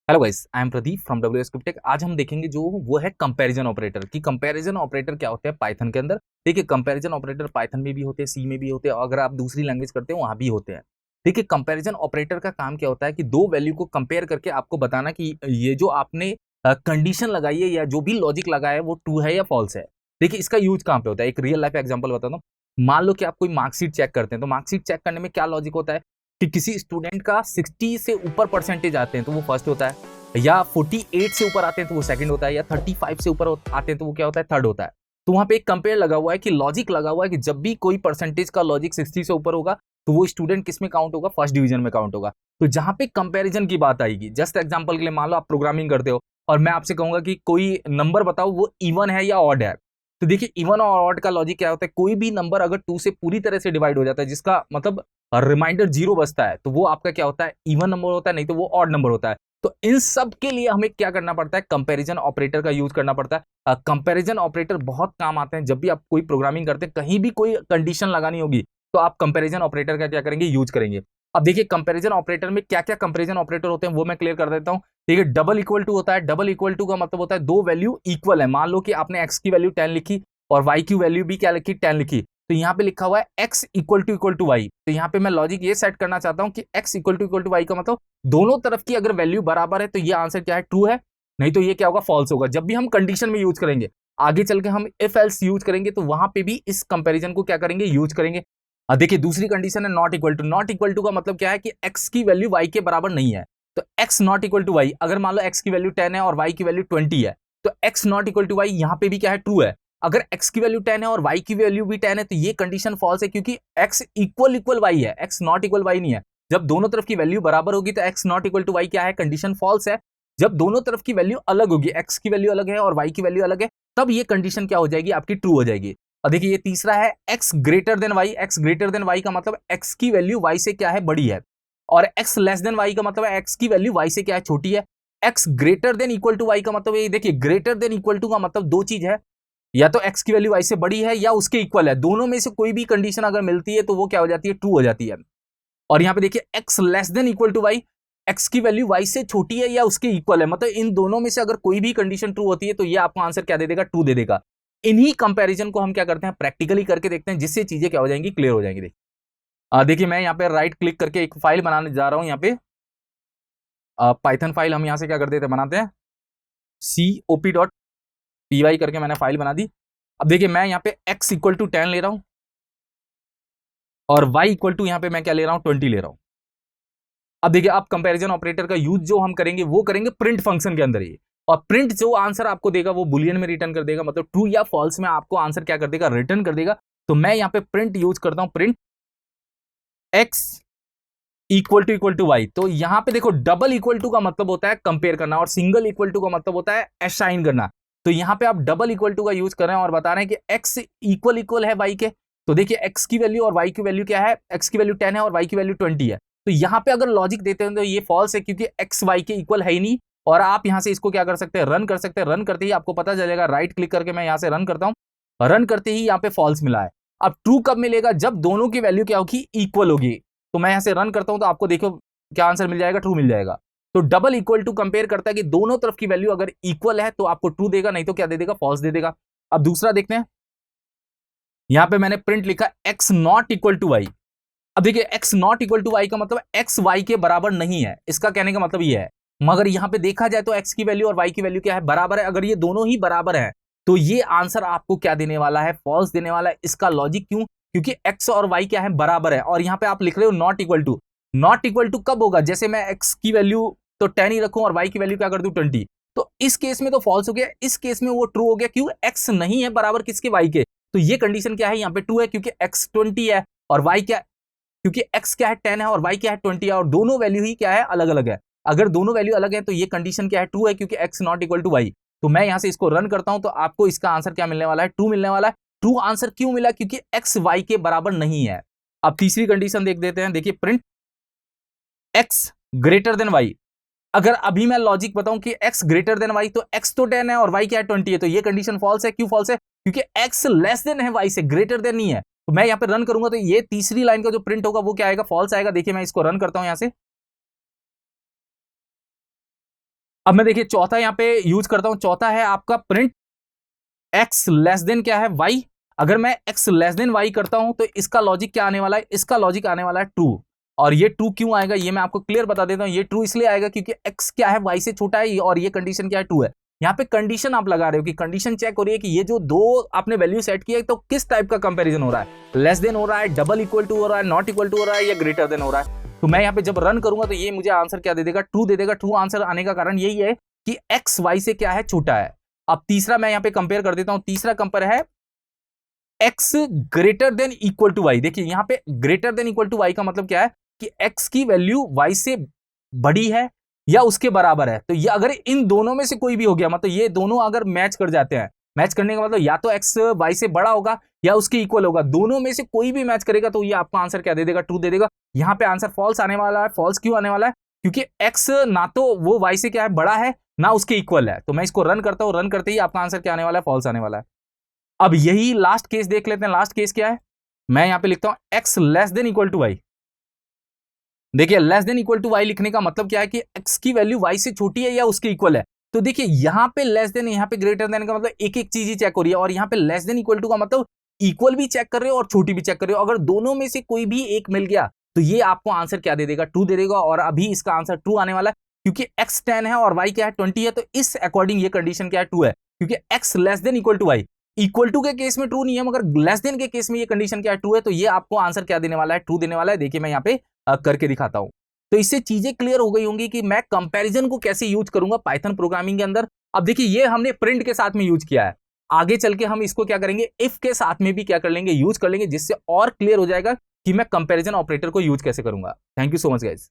Hello guys, I am Pradeep from WS Cryptech। आज हम देखेंगे जो वो है कंपैरिजन ऑपरेटर कि कंपैरिजन ऑपरेटर क्या होते हैं पाइथन के अंदर। देखिए, कंपैरिजन ऑपरेटर पाइथन में भी होते हैं, सी में भी होते हैं, और अगर आप दूसरी लैंग्वेज करते हैं वहां भी होते हैं। देखिए, कंपैरिजन ऑपरेटर का काम क्या होता है कि दो वैल्यू को कंपेयर करके आपको बताना कि ये जो आपने कंडीशन लगाई है या जो भी लॉजिक लगाया है वो ट्रू है या फॉल्स है। देखिए, इसका यूज कहाँ पे होता है, एक रियल लाइफ एग्जाम्पल बताता हूँ। मान लो कि आप कोई मार्कशीट चेक करते हैं, तो मार्कशीट चेक करने में क्या लॉजिक होता है कि किसी स्टूडेंट का 60 से ऊपर परसेंटेज आते हैं तो वो फर्स्ट होता है, या 48 से ऊपर आते हैं तो वो सेकंड होता है, या 35 से ऊपर आते हैं तो वो क्या होता है, थर्ड होता है। तो वहां पे एक कंपेयर लगा हुआ है कि लॉजिक लगा हुआ है कि जब भी कोई परसेंटेज का लॉजिक 60 से ऊपर होगा तो वो स्टूडेंट किस में काउंट होगा, फर्स्ट डिवीजन में काउंट होगा। तो जहां पे कंपैरिजन की बात आएगी, जस्ट एग्जांपल के लिए मान लो आप प्रोग्रामिंग करते हो और मैं आपसे कहूंगा कि कोई नंबर बताओ वो इवन है या ऑड है। तो देखिए, इवन और ऑड का लॉजिक क्या होता है, कोई भी नंबर अगर 2 से पूरी तरह से डिवाइड हो जाता है जिसका मतलब रिमाइंडर 0 बचता है तो वो आपका क्या होता है, इवन नंबर होता है, नहीं तो वो ऑड नंबर होता है। तो इन सब के लिए हमें क्या करना पड़ता है, कंपैरिजन ऑपरेटर का यूज करना पड़ता है। कंपैरिजन ऑपरेटर बहुत काम आते हैं जब भी आप कोई प्रोग्रामिंग करते हैं, कहीं भी कोई कंडीशन लगानी होगी तो आप कंपैरिजन ऑपरेटर का क्या करेंगे, यूज करेंगे। अब देखिए, कंपैरिजन ऑपरेटर में क्या क्या कंपैरिजन ऑपरेटर होते हैं वो मैं क्लियर कर देता हूं। देखिए, डबल इक्वल टू होता है। डबल इक्वल टू का मतलब होता है दो वैल्यू इक्वल है। मान लो कि आपने एक्स की वैल्यू 10 लिखी और वाई की वैल्यू भी क्या लिखी, 10 लिखी, तो यहाँ पे लिखा हुआ है x इक्वल टू वाई। तो यहाँ पे मैं लॉजिक ये सेट करना चाहता हूँ कि x इक्वल टू वाई का मतलब दोनों तरफ की अगर वैल्यू बराबर है तो ये आंसर क्या है, ट्रू है, नहीं तो ये क्या होगा, फॉल्स होगा। जब भी हम कंडीशन में यूज करेंगे, आगे चल के हम इफ एल्स यूज करेंगे तो वहां पे भी इस कंपैरिजन को क्या करेंगे, यूज करेंगे। देखिए, दूसरी कंडीशन है not equal to. Not equal to का मतलब क्या है कि x की वैल्यू y के बराबर नहीं है। तो x not equal to Y, अगर मान लो x की वैल्यू 10 है और y की वैल्यू 20 है तो x not equal to Y यहाँ पे भी क्या है, ट्रू है। अगर x की वैल्यू 10 है और y की वैल्यू भी 10 है तो ये कंडीशन फॉल्स है, क्योंकि x इक्वल इक्वल y है, x नॉट इक्वल y नहीं है। जब दोनों तरफ की वैल्यू बराबर होगी तो x not equal to y क्या है, कंडीशन फॉल्स है। जब दोनों तरफ की वैल्यू अलग होगी, x की वैल्यू अलग है और y की वैल्यू अलग है, तब ये कंडीशन क्या हो जाएगी, आपकी ट्रू हो जाएगी। और देखिए, ये तीसरा है x greater then y। x greater then y का मतलब x की वैल्यू y से क्या है, बड़ी है, और x लेस देन y का मतलब है x की वैल्यू y से क्या है, छोटी है। x greater than equal to y का मतलब ये देखिए, ग्रेटर देन इक्वल टू का मतलब दो चीज है, या तो x की वैल्यू y से बड़ी है या उसके इक्वल है। दोनों में से कोई भी कंडीशन अगर मिलती है तो वो क्या हो जाती है, ट्रू हो जाती है। और यहाँ पे देखिए, x less than equal to Y, x की वैल्यू y से छोटी है या उसके इक्वल है, मतलब इन दोनों में से अगर कोई भी कंडीशन ट्रू होती है तो ये आपको आंसर क्या दे देगा, ट्रू दे देगा। इन्हीं कंपैरिजन को हम क्या करते हैं, प्रैक्टिकली करके देखते हैं, जिससे चीजें क्या हो जाएंगी, क्लियर हो जाएंगी। देखिए, मैं यहाँ पे राइट क्लिक करके एक फाइल बनाने जा रहा हूँ। यहाँ पे पाइथन फाइल हम यहाँ से क्या कर देते हैं, बनाते हैं cop.py करके मैंने फाइल बना दी। अब देखिए, मैं यहाँ पे x इक्वल टू 10 ले रहा हूं और y इक्वल टू यहाँ पे मैं क्या ले रहा हूं, 20 ले रहा हूं। अब देखिए, अब कंपैरिजन ऑपरेटर का यूज जो हम करेंगे वो करेंगे प्रिंट फंक्शन के अंदर ही, और प्रिंट जो आंसर आपको देगा वो बुलियन में रिटर्न कर देगा, मतलब ट्रू या फॉल्स में आपको आंसर क्या कर देगा, रिटर्न कर देगा। तो मैं यहाँ पे प्रिंट यूज करता हूं, print x equal to Y. तो यहां पे देखो, डबल इक्वल टू का मतलब होता है कंपेयर करना और सिंगल इक्वल टू का मतलब होता है असाइन करना। तो यहां पे आप डबल इक्वल टू का यूज कर रहे हैं और बता रहे हैं कि x इक्वल है y के। तो देखिए, x की वैल्यू और y की वैल्यू क्या है, x की वैल्यू 10 है और y की वैल्यू 20 है। तो यहां पे अगर लॉजिक देते हैं तो ये फॉल्स है, क्योंकि x y के इक्वल है ही नहीं। और आप यहां से इसको क्या कर सकते हैं, रन कर सकते हैं। रन करते ही आपको पता चलेगा, राइट क्लिक करके मैं यहां से रन करता हूं, रन करते ही यहाँ पे फॉल्स मिला है। अब ट्रू कब मिलेगा, जब दोनों की वैल्यू क्या होगी, इक्वल होगी। तो मैं यहां से रन करता हूं तो आपको देखो क्या आंसर मिल जाएगा, ट्रू मिल जाएगा। तो डबल इक्वल टू कंपेयर करता है कि दोनों तरफ की वैल्यू अगर इक्वल है तो आपको ट्रू देगा, नहीं तो क्या दे देगा, फॉल्स दे देगा। अब दूसरा देखते हैं, यहां पे मैंने प्रिंट लिखा x not equal to Y. अब देखिए, x not equal to Y का मतलब x y के बराबर नहीं है, इसका कहने का मतलब ये है। मगर यहां पे देखा जाए तो x की वैल्यू और y की वैल्यू क्या है, बराबर है। अगर ये दोनों ही बराबर है तो ये आंसर आपको क्या देने वाला है, फॉल्स देने वाला है। इसका लॉजिक क्यों, क्योंकि x और y क्या है, बराबर है। और यहां पे आप लिख रहे हो not equal to. Not equal to कब होगा, जैसे मैं x की वैल्यू तो 10 ही रखूं और y की वैल्यू क्या कर दूं, 20। तो इस केस में तो फॉल्स हो गया, इस केस में वो ट्रू हो गया। क्यों, x नहीं है बराबर किसके, y के। तो ये कंडीशन क्या है, यहाँ पे ट्रू है, क्योंकि x 20 है और y क्या, क्योंकि x क्या है 10 है और y क्या है 20 है, और दोनों वैल्यू ही क्या है, अलग अलग है। अगर दोनों वैल्यू अलग है तो ये कंडीशन क्या है, ट्रू है, क्योंकि x not equal to Y. तो मैं यहां से इसको रन करता हूं तो आपको इसका आंसर क्या मिलने वाला है, ट्रू मिलने वाला है। ट्रू आंसर क्यों मिला, क्योंकि x y के बराबर नहीं है। अब तीसरी कंडीशन देख देते हैं। देखिए, print x greater then y। अगर अभी मैं लॉजिक बताऊं कि x ग्रेटर देन y, तो x तो 10 है और y क्या है, 20 है, तो ये कंडीशन फॉल्स है। क्यों फॉल्स है, क्योंकि x लेस देन है y से, ग्रेटर देन नहीं है। तो मैं यहां पे रन करूंगा तो ये तीसरी लाइन का जो प्रिंट होगा वो क्या आएगा, फॉल्स आएगा। देखिए, मैं इसको रन करता हूं यहां से, अब मैं देखिए चौथा यहाँ पे यूज करता हूं, चौथा है आपका प्रिंट x लेस देन क्या है y। अगर मैं x लेस देन y करता हूं तो इसका लॉजिक क्या आने वाला है, इसका लॉजिक आने वाला है ट्रू। और ये ट्रू क्यों आएगा ये मैं आपको क्लियर बता देता हूं, ये ट्रू इसलिए आएगा क्योंकि x क्या है y से छोटा है और ये कंडीशन क्या है ट्रू है। यहाँ पे कंडीशन आप लगा रहे हो कि कंडीशन चेक हो रही है कि ये जो दो आपने वैल्यू सेट किया है तो किस टाइप का कंपैरिजन हो रहा है, लेस देन हो रहा है, डबल इक्वल टू हो रहा है, नॉट इक्वल टू हो रहा है या ग्रेटर देन हो रहा है। तो मैं यहाँ पे जब रन करूंगा तो ये मुझे आंसर क्या दे देगा, ट्रू दे देगा। ट्रू आंसर आने का कारण यही है कि x y से क्या है छोटा है। अब तीसरा मैं यहाँ पे कंपेयर कर देता हूं, तीसरा कंपेयर है x greater than equal to y। देखिए यहाँ पे greater than equal to y का मतलब क्या है कि x की वैल्यू y से बड़ी है या उसके बराबर है। तो ये अगर इन दोनों में से कोई भी हो गया, मतलब ये दोनों अगर मैच कर जाते हैं, मैच करने का मतलब या तो x y से बड़ा होगा या उसके इक्वल होगा, दोनों में से कोई भी मैच करेगा तो ये आपको आंसर क्या दे देगा, ट्रू दे देगा। यहाँ पे आंसर फॉल्स आने वाला है। फॉल्स क्यों आने वाला है, क्योंकि x ना तो वो y से क्या है बड़ा है ना उसके इक्वल है। तो मैं इसको रन करता हूं, रन करते ही आपका आंसर क्या आने वाला है, फॉल्स आने वाला है। अब यही लास्ट केस देख लेते हैं। लास्ट केस क्या है, मैं यहां पे लिखता हूं x less than equal to y। देखिए less than equal to y लिखने का मतलब क्या है कि x की वैल्यू y से छोटी है या उसके इक्वल है। तो देखिए यहां पे लेस देन, यहां पे ग्रेटर देन का मतलब एक एक चीज ही चेक हो रही है, और यहां पे लेस देन इक्वल टू का मतलब इक्वल भी चेक कर रहे हो और छोटी भी चेक कर रहे हो। अगर दोनों में से कोई भी एक मिल गया तो ये आपको आंसर क्या दे देगा, ट्रू दे देगा। और अभी इसका आंसर ट्रू आने वाला है क्योंकि x 10 है और y क्या है 20 है। तो इस अकॉर्डिंग ये कंडीशन क्या है, ट्रू है, क्योंकि x less than equal to y। Equal to के केस में ट्रू नहीं है मगर लेस देन के केस में ये कंडीशन क्या है, ट्रू है। तो ये आपको आंसर क्या देने वाला है, ट्रू देने वाला है। देखिए मैं यहाँ पे करके दिखाता हूं। तो इससे चीजें क्लियर हो गई होंगी कि मैं कंपैरिजन को कैसे यूज करूंगा पाइथन प्रोग्रामिंग के अंदर। अब देखिए ये हमने प्रिंट के साथ में यूज किया है, आगे चल के हम इसको क्या करेंगे, इफ के साथ में भी क्या कर लेंगे, यूज कर लेंगे, जिससे और क्लियर हो जाएगा कि मैं कंपैरिजन ऑपरेटर को यूज कैसे करूंगा। Thank you so much guys.